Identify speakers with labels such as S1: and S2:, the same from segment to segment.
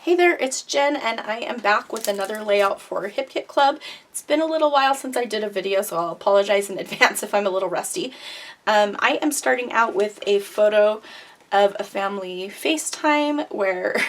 S1: Hey there, it's Jen, and I am back with another layout for Hip Kit Club. It's been a little while since I did a video, so I'll apologize in advance if I'm a little rusty. I am starting out with a photo of a family FaceTime where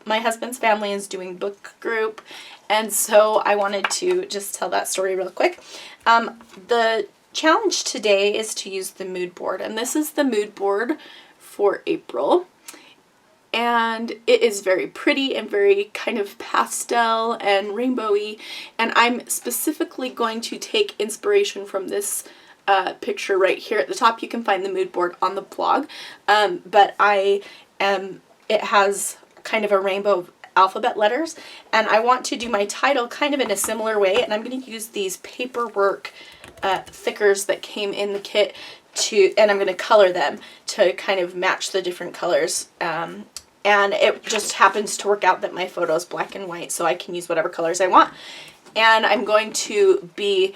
S1: my husband's family is doing book group, and so I wanted to just tell that story real quick. The challenge today is to use the mood board, and this is the mood board for April. And it is very pretty and very kind of pastel and rainbowy, and I'm specifically going to take inspiration from this picture right here at the top. You can find the mood board on the blog, but it has kind of a rainbow of alphabet letters, and I want to do my title kind of in a similar way, and I'm going to use these paperwork thickers that came in the kit and I'm going to color them to kind of match the different colors. And it just happens to work out that my photo is black and white, so I can use whatever colors I want. And I'm going to be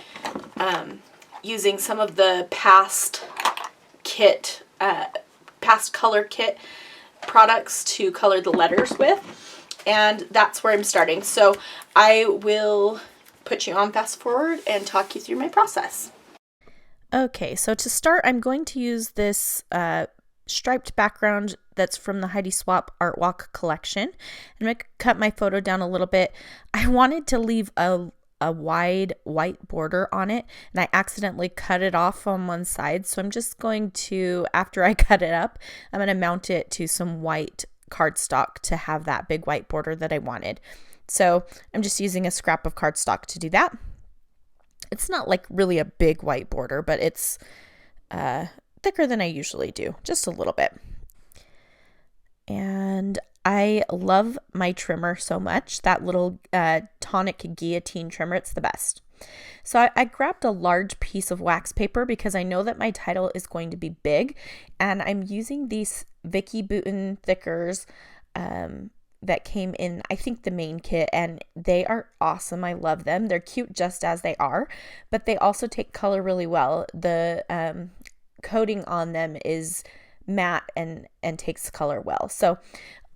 S1: using some of the past color kit products to color the letters with. And that's where I'm starting. So I will put you on fast forward and talk you through my process.
S2: Okay, so to start, I'm going to use this striped background that's from the Heidi Swapp Art Walk collection. I'm going to cut my photo down a little bit. I wanted to leave a wide white border on it, and I accidentally cut it off on one side. So I'm just going to, after I cut it up, I'm going to mount it to some white cardstock to have that big white border that I wanted. So I'm just using a scrap of cardstock to do that. It's not like really a big white border, but it's thicker than I usually do, just a little bit. And I love my trimmer so much, that little tonic guillotine trimmer. It's the best. So I grabbed a large piece of wax paper because I know that my title is going to be big, and I'm using these Vicky Bouton thickers that came in, I think, the main kit, and they are awesome. I love them. They're cute just as they are, but they also take color really well. The coating on them is matte and takes color well. So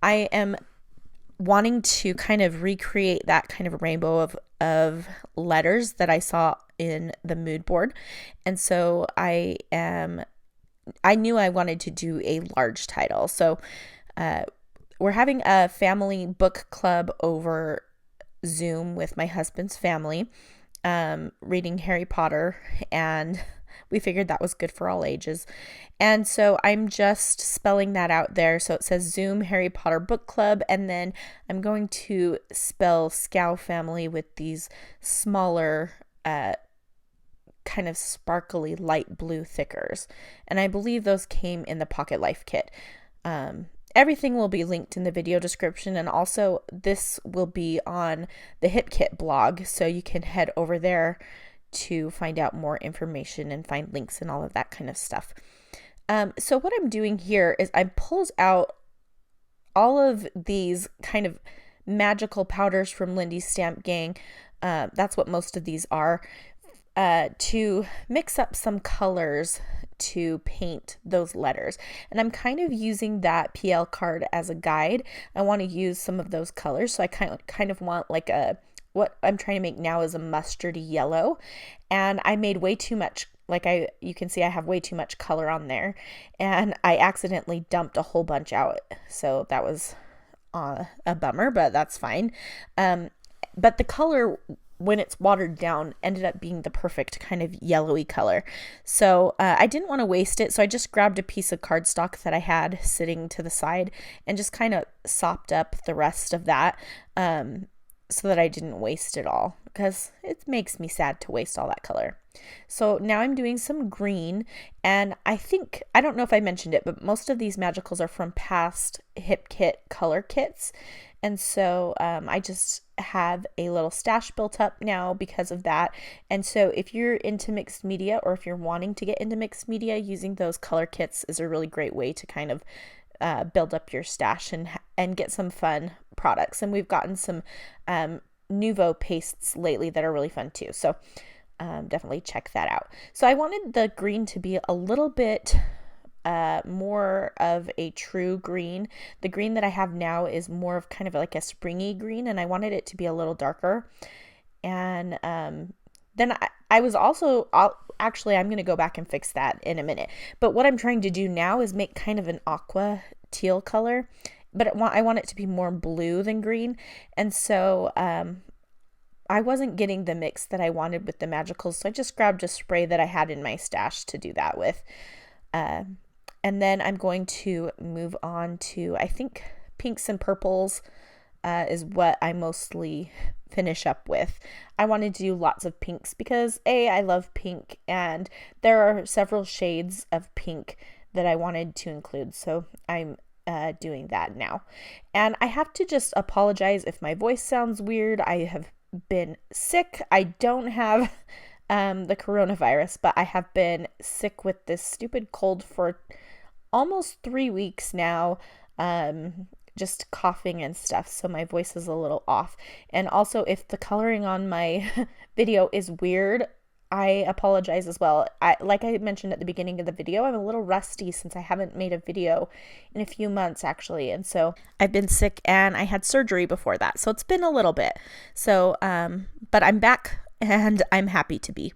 S2: I am wanting to kind of recreate that kind of rainbow of letters that I saw in the mood board. And so I knew I wanted to do a large title. So we're having a family book club over Zoom with my husband's family, reading Harry Potter, and we figured that was good for all ages. And so I'm just spelling that out there. So it says Zoom Harry Potter Book Club, and then I'm going to spell Schow family with these smaller kind of sparkly light blue thickers. And I believe those came in the Pocket Life kit. Everything will be linked in the video description, and also this will be on the Hip Kit blog, so you can head over there to find out more information and find links and all of that kind of stuff. So what I'm doing here is I pulled out all of these kind of magical powders from Lindy's Stamp Gang. That's what most of these are, to mix up some colors to paint those letters. And I'm kind of using that PL card as a guide. I want to use some of those colors. So I kind of want like what I'm trying to make now is a mustardy yellow. And I made way too much, you can see I have way too much color on there. And I accidentally dumped a whole bunch out. So that was a bummer, but that's fine. But the color, when it's watered down, ended up being the perfect kind of yellowy color. So I didn't want to waste it, so I just grabbed a piece of cardstock that I had sitting to the side and just kind of sopped up the rest of that, so that I didn't waste it all, because it makes me sad to waste all that color. So now I'm doing some green, and I don't know if I mentioned it, but most of these magicals are from past Hip Kit color kits. And so I just have a little stash built up now because of that. And so if you're into mixed media, or if you're wanting to get into mixed media, using those color kits is a really great way to kind of build up your stash and get some fun products. And we've gotten some Nuvo pastes lately that are really fun too. So definitely check that out. So I wanted the green to be a little bit more of a true green. The green that I have now is more of kind of like a springy green, and I wanted it to be a little darker. And then I was also, actually, I'm going to go back and fix that in a minute. But what I'm trying to do now is make kind of an aqua teal color, but I want it to be more blue than green. And so I wasn't getting the mix that I wanted with the magicals, so I just grabbed a spray that I had in my stash to do that with. And then I'm going to move on to, I think, pinks and purples is what I mostly finish up with. I wanted to do lots of pinks because I love pink, and there are several shades of pink that I wanted to include, so I'm doing that now. And I have to just apologize if my voice sounds weird. I have been sick. I don't have the coronavirus, but I have been sick with this stupid cold for almost 3 weeks now. Just coughing and stuff, so my voice is a little off. And also, if the coloring on my video is weird, I apologize as well. Like I mentioned at the beginning of the video, I'm a little rusty since I haven't made a video in a few months actually, and so I've been sick and I had surgery before that, so it's been a little bit. So but I'm back and I'm happy to be.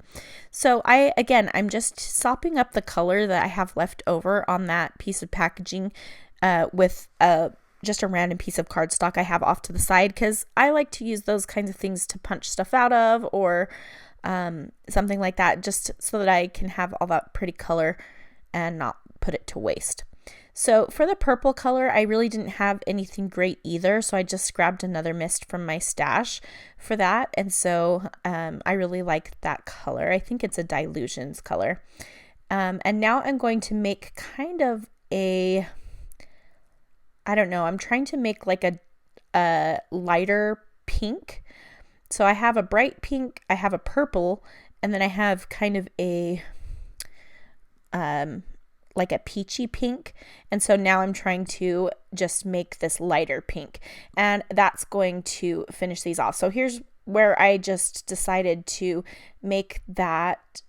S2: So I'm just sopping up the color that I have left over on that piece of packaging with just a random piece of cardstock I have off to the side, because I like to use those kinds of things to punch stuff out of, or something like that, just so that I can have all that pretty color and not put it to waste. So for the purple color, I really didn't have anything great either, so I just grabbed another mist from my stash for that. And so I really like that color. I think it's a Dilutions color. And now I'm going to make kind of a, I don't know, I'm trying to make like a lighter pink. So I have a bright pink, I have a purple, and then I have kind of a like a peachy pink. And so now I'm trying to just make this lighter pink, and that's going to finish these off. So here's where I just decided to make that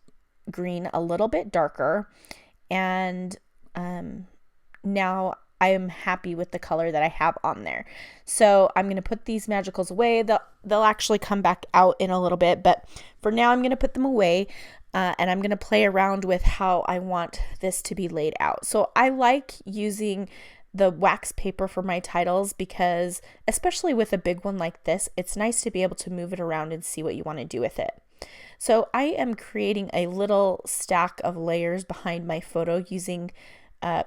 S2: green a little bit darker, and now I am happy with the color that I have on there. So I'm going to put these magicals away. They'll actually come back out in a little bit, but for now I'm going to put them away, and I'm going to play around with how I want this to be laid out. So I like using the wax paper for my titles because, especially with a big one like this, it's nice to be able to move it around and see what you want to do with it. So I am creating a little stack of layers behind my photo using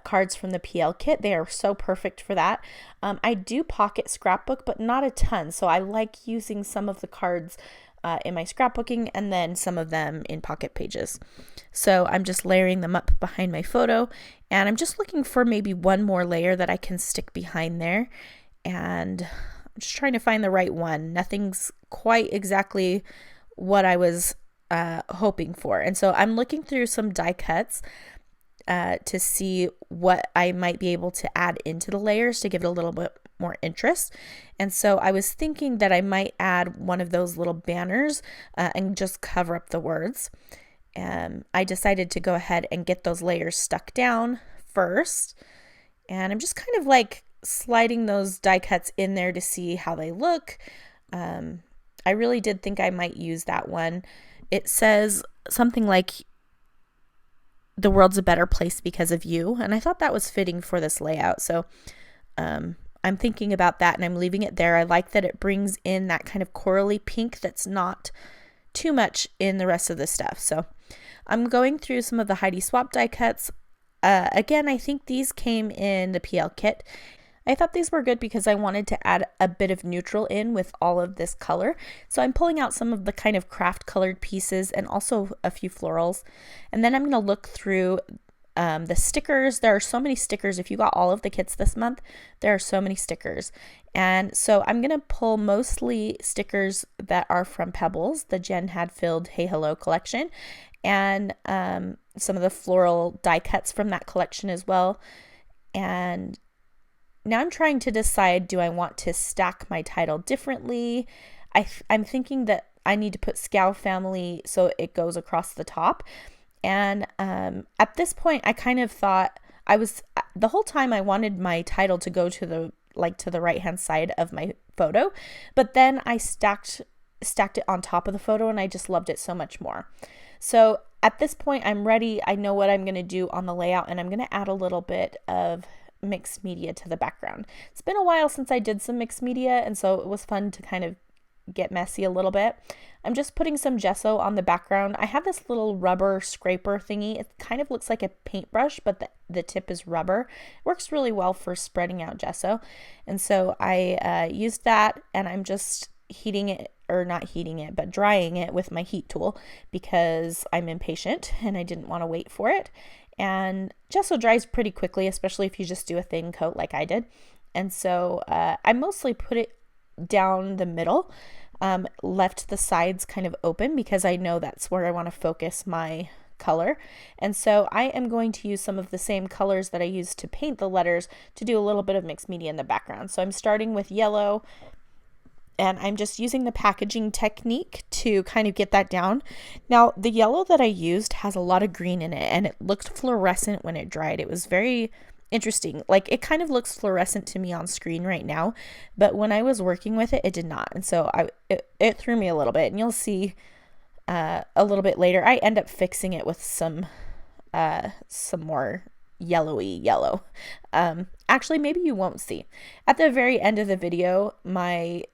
S2: cards from the PL kit. They are so perfect for that. I do pocket scrapbook, but not a ton. So I like using some of the cards in my scrapbooking and then some of them in pocket pages. So I'm just layering them up behind my photo, and I'm just looking for maybe one more layer that I can stick behind there. And I'm just trying to find the right one. Nothing's quite exactly what I was hoping for. And so I'm looking through some die cuts to see what I might be able to add into the layers to give it a little bit more interest. And so I was thinking that I might add one of those little banners and just cover up the words. I decided to go ahead and get those layers stuck down first. And I'm just kind of like sliding those die cuts in there to see how they look. I really did think I might use that one. It says something like, "The world's a better place because of you." And I thought that was fitting for this layout. So I'm thinking about that, and I'm leaving it there. I like that it brings in that kind of corally pink that's not too much in the rest of the stuff. So I'm going through some of the Heidi Swap die cuts. Again, I think these came in the PL kit. I thought these were good because I wanted to add a bit of neutral in with all of this color. So I'm pulling out some of the kind of craft colored pieces and also a few florals. And then I'm going to look through the stickers. There are so many stickers. If you got all of the kits this month, there are so many stickers. And so I'm going to pull mostly stickers that are from Pebbles, the Jen Hadfield Hey Hello collection, and some of the floral die cuts from that collection as well. And now I'm trying to decide, do I want to stack my title differently? I'm thinking that I need to put Schow family so it goes across the top. And at this point, I kind of thought I was, the whole time I wanted my title to go to the, like to the right hand side of my photo, but then I stacked it on top of the photo and I just loved it so much more. So at this point I'm ready. I know what I'm going to do on the layout, and I'm going to add a little bit of mixed media to the background. It's been a while since I did some mixed media, and so it was fun to kind of get messy a little bit. I'm just putting some gesso on the background. I have this little rubber scraper thingy. It kind of looks like a paintbrush, but the tip is rubber. It works really well for spreading out gesso. And so I used that, and I'm just heating it, or not heating it, but drying it with my heat tool because I'm impatient and I didn't want to wait for it. And gesso dries pretty quickly, especially if you just do a thin coat like I did. And so I mostly put it down the middle, left the sides kind of open because I know that's where I want to focus my color. And so I am going to use some of the same colors that I used to paint the letters to do a little bit of mixed media in the background. So I'm starting with yellow, and I'm just using the packaging technique to kind of get that down. Now, the yellow that I used has a lot of green in it, and it looked fluorescent when it dried. It was very interesting. Like, it kind of looks fluorescent to me on screen right now, but when I was working with it, it did not. And so it threw me a little bit, and you'll see a little bit later, I end up fixing it with some more yellowy yellow. Actually, maybe you won't see. At the very end of the video, my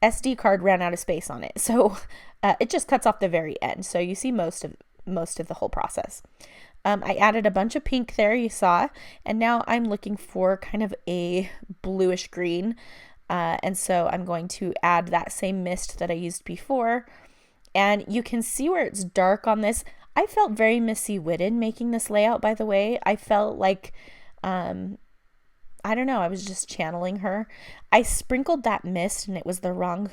S2: SD card ran out of space on it, so it just cuts off the very end, so you see most of the whole process. I added a bunch of pink there, you saw, and now I'm looking for kind of a bluish green, and so I'm going to add that same mist that I used before, and you can see where it's dark on this. I felt very Missy Whitted making this layout, by the way. I felt like I don't know, I was just channeling her. I sprinkled that mist and it was the wrong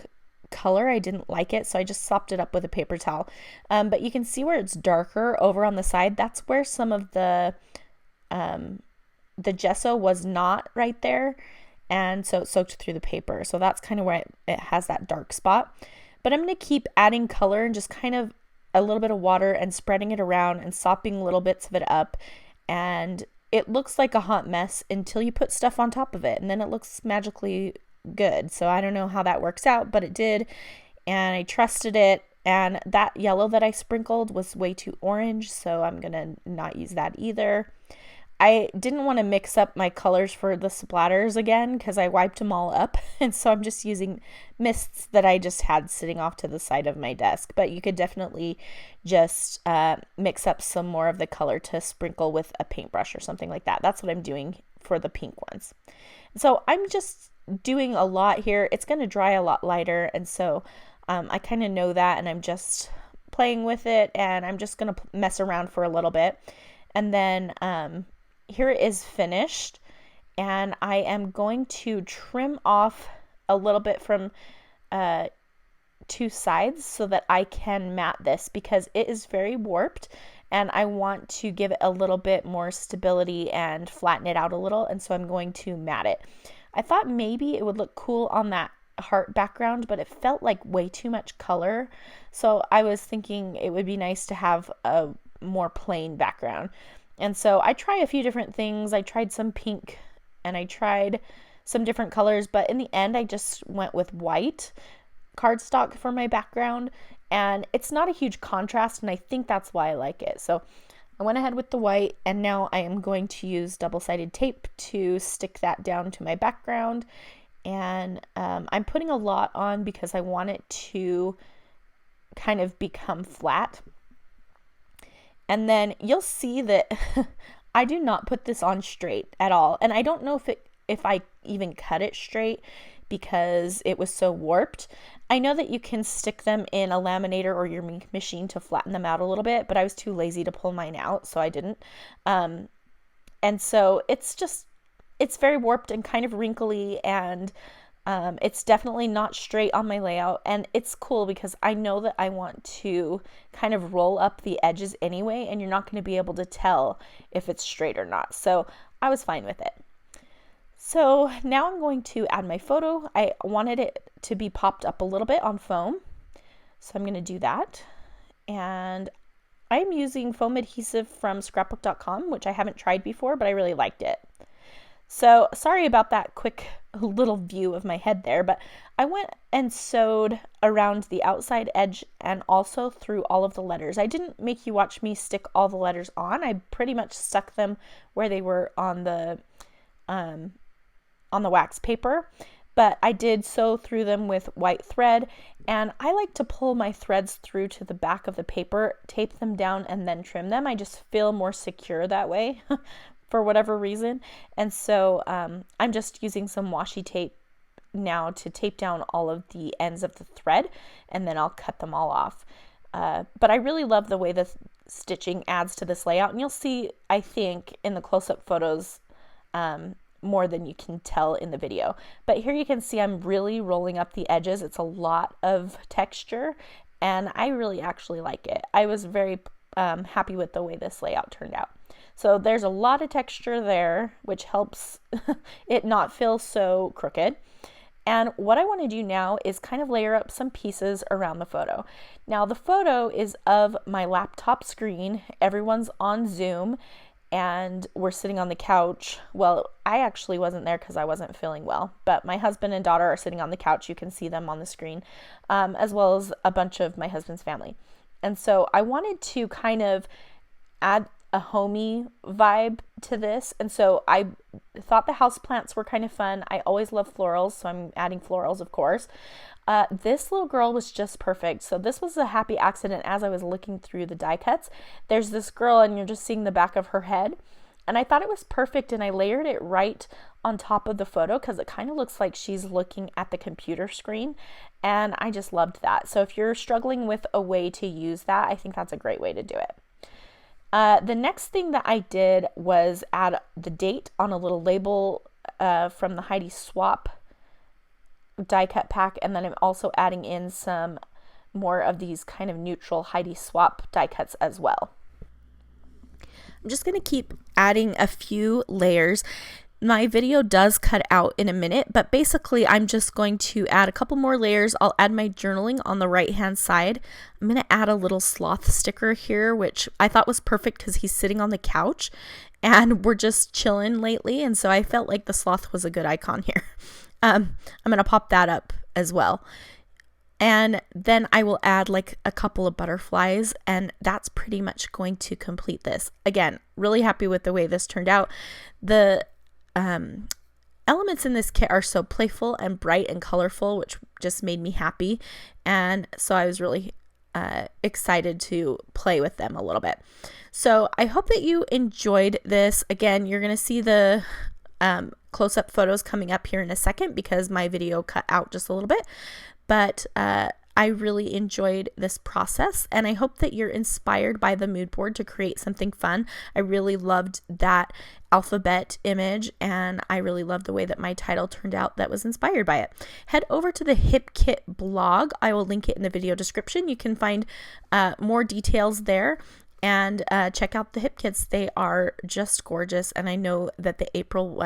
S2: color. I didn't like it, so I just sopped it up with a paper towel. But you can see where it's darker over on the side. That's where some of the gesso was not right there, and so it soaked through the paper. So that's kind of where it has that dark spot. But I'm going to keep adding color and just kind of a little bit of water and spreading it around and sopping little bits of it up, and it looks like a hot mess until you put stuff on top of it, and then it looks magically good. So I don't know how that works out, but it did, and I trusted it. And that yellow that I sprinkled was way too orange, so I'm gonna not use that either. I didn't want to mix up my colors for the splatters again because I wiped them all up, and so I'm just using mists that I just had sitting off to the side of my desk. But you could definitely just mix up some more of the color to sprinkle with a paintbrush or something like that. That's what I'm doing for the pink ones. So I'm just doing a lot here. It's going to dry a lot lighter, and so I kind of know that, and I'm just playing with it, and I'm just going to mess around for a little bit. And then here it is finished, and I am going to trim off a little bit from two sides so that I can mat this because it is very warped, and I want to give it a little bit more stability and flatten it out a little, and so I'm going to mat it. I thought maybe it would look cool on that heart background, but it felt like way too much color, so I was thinking it would be nice to have a more plain background. And so I try a few different things. I tried some pink and I tried some different colors, but in the end I just went with white cardstock for my background, and it's not a huge contrast, and I think that's why I like it. So I went ahead with the white, and now I am going to use double-sided tape to stick that down to my background, and I'm putting a lot on because I want it to kind of become flat. And then you'll see that I do not put this on straight at all. And I don't know if I even cut it straight because it was so warped. I know that you can stick them in a laminator or your ink machine to flatten them out a little bit, but I was too lazy to pull mine out, so I didn't. And so it's very warped and kind of wrinkly, and it's definitely not straight on my layout, and it's cool because I know that I want to kind of roll up the edges anyway, and you're not going to be able to tell if it's straight or not. So I was fine with it. So now I'm going to add my photo. I wanted it to be popped up a little bit on foam, so I'm going to do that. And I'm using foam adhesive from scrapbook.com, which I haven't tried before, but I really liked it. So sorry about that quick little view of my head there, but I went and sewed around the outside edge and also through all of the letters. I didn't make you watch me stick all the letters on. I pretty much stuck them where they were on the wax paper, but I did sew through them with white thread, and I like to pull my threads through to the back of the paper, tape them down, and then trim them. I just feel more secure that way for whatever reason. And so I'm just using some washi tape now to tape down all of the ends of the thread, and then I'll cut them all off. But I really love the way the stitching adds to this layout, and you'll see, I think, in the close-up photos more than you can tell in the video. But here you can see I'm really rolling up the edges. It's a lot of texture, and I really actually like it. I was very happy with the way this layout turned out. So there's a lot of texture there, which helps it not feel so crooked. And what I want to do now is kind of layer up some pieces around the photo. Now the photo is of my laptop screen. Everyone's on Zoom and we're sitting on the couch. Well, I actually wasn't there because I wasn't feeling well, but my husband and daughter are sitting on the couch. You can see them on the screen, as well as a bunch of my husband's family. And so I wanted to kind of add a homey vibe to this, and so I thought the houseplants were kind of fun. I always love florals, so I'm adding florals, of course. This little girl was just perfect. So this was a happy accident. As I was looking through the die cuts, there's this girl and you're just seeing the back of her head, and I thought it was perfect, and I layered it right on top of the photo because it kind of looks like she's looking at the computer screen, and I just loved that. So if you're struggling with a way to use that, I think that's a great way to do it. The next thing that I did was add the date on a little label from the Heidi Swap die cut pack, and then I'm also adding in some more of these kind of neutral Heidi Swap die cuts as well. I'm just going to keep adding a few layers. My video does cut out in a minute, but basically I'm just going to add a couple more layers. I'll add my journaling on the right hand side. I'm going to add a little sloth sticker here, which I thought was perfect because he's sitting on the couch and we're just chilling lately, and so I felt like the sloth was a good icon here. I'm going to pop that up as well. And then I will add like a couple of butterflies, and that's pretty much going to complete this. Again, really happy with the way this turned out. The elements in this kit are so playful and bright and colorful, which just made me happy. And so I was really excited to play with them a little bit. So I hope that you enjoyed this. Again, you're going to see the close-up photos coming up here in a second because my video cut out just a little bit. But I really enjoyed this process, and I hope that you're inspired by the mood board to create something fun. I really loved that alphabet image, and I really loved the way that my title turned out that was inspired by it. Head over to the Hip Kit blog. I will link it in the video description. You can find more details there, and check out the Hip Kits. They are just gorgeous, and I know that the April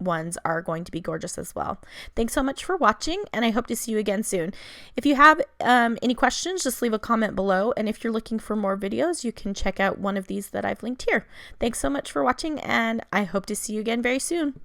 S2: ones are going to be gorgeous as well. Thanks so much for watching, and I hope to see you again soon. If you have any questions, just leave a comment below, and if you're looking for more videos, you can check out one of these that I've linked here. Thanks so much for watching, and I hope to see you again very soon.